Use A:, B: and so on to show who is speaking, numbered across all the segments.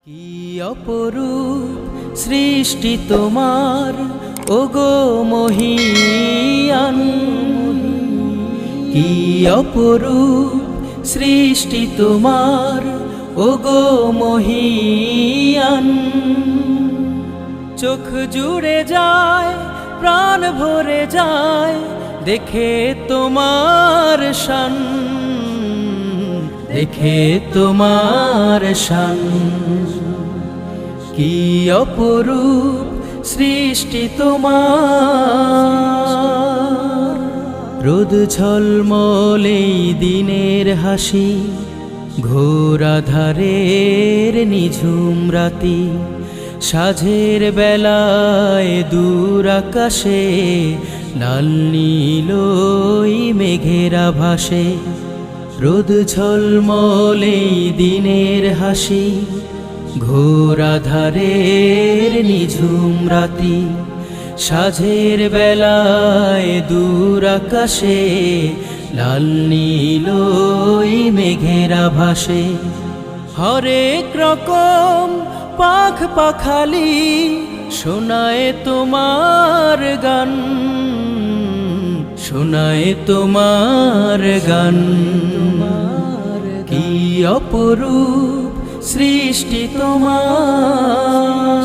A: কি অপরূপ সৃষ্টি তোমার ওগো মহিয়ান, কি অপরূপ সৃষ্টি তোমার ওগো মহিয়ান। চোখ জুড়ে যায়, প্রাণ ভরে যায় দেখে তোমার শান, দেখে তোমার শান। কি অপরূপ সৃষ্টি তোমার, রোদ ঝলমলে দিনের হাসি, ঘোর আঁধারের নিঝুম রাতি, সাঁঝের বেলায় দূর আকাশে লাল নীল মেঘেরা ভাসে। রোদ ঝলমলে দিনের হাসি, ঘোর আঁধারের নিঝুম রাতি, সাঁঝের বেলায় দূর আকাশে লাল নীল মেঘেরা ভাসে। হরেক রকম পাখ পাখালি শোনায় তোমার গান, শোনায় তোমার গান। কি অপরূপ সৃষ্টি তোমার,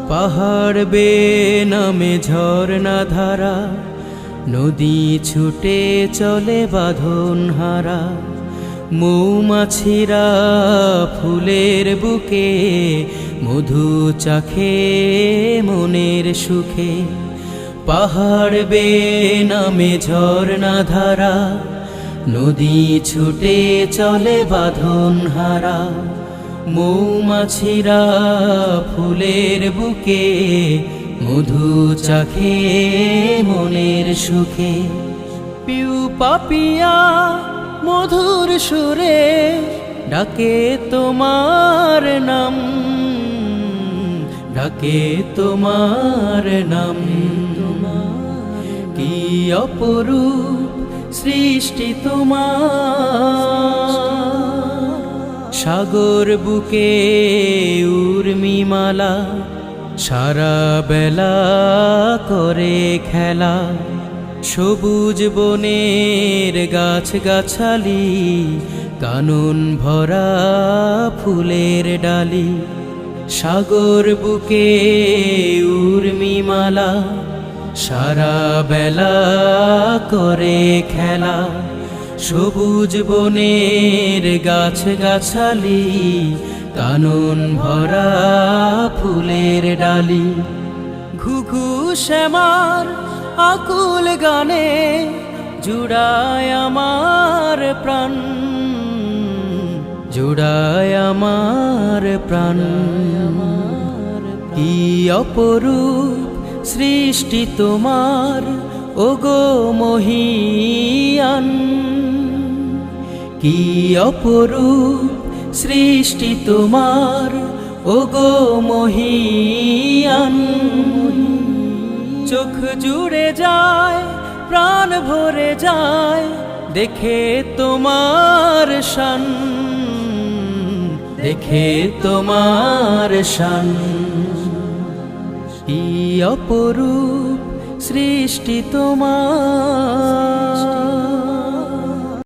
A: পাহাড় বেয়ে নামে ঝরনা ধারা, নদী ছুটে চলে বাঁধন হারা, মৌমাছিরা ফুলের বুকে মধু চাখে মনের সুখে। পাহাড় বেয়ে নামে ঝরনা ধারা, নদী ছুটে চলে বাঁধন হারা, মৌমাছিরা ফুলের বুকে মধু চাখে মনের সুখে। পিউ পাপিয়া মধুর সুরে ডাকে তোমার নাম, ডাকে তোমার নাম। কি অপরূপ সৃষ্টি তোমার, সাগর বুকে উর্মিমালা সারা বেলা করে খেলা, সবুজ বনের গাছ গাছালি কানন ভরা ফুলের ডালি। সাগর বুকে উর্মিমালা সারা বেলা করে খেলা, সবুজ বনের গাছ গাছালি কানন ভরা ফুলের ডালি। ঘুঘু শ্যামার আকুল গানে জুড়ায় আমার প্রাণ, জুড়ায় আমার প্রাণ। কি অপরূপ সৃষ্টি তোমার ওগো মহিয়ান, কি অপরূপ সৃষ্টি তোমার ওগো মহিয়ান। চোখ জুড়ে যায়, প্রাণ ভরে যায় দেখে তোমার শান, দেখে তোমার শান। কি অপরূপ সৃষ্টি তোমার।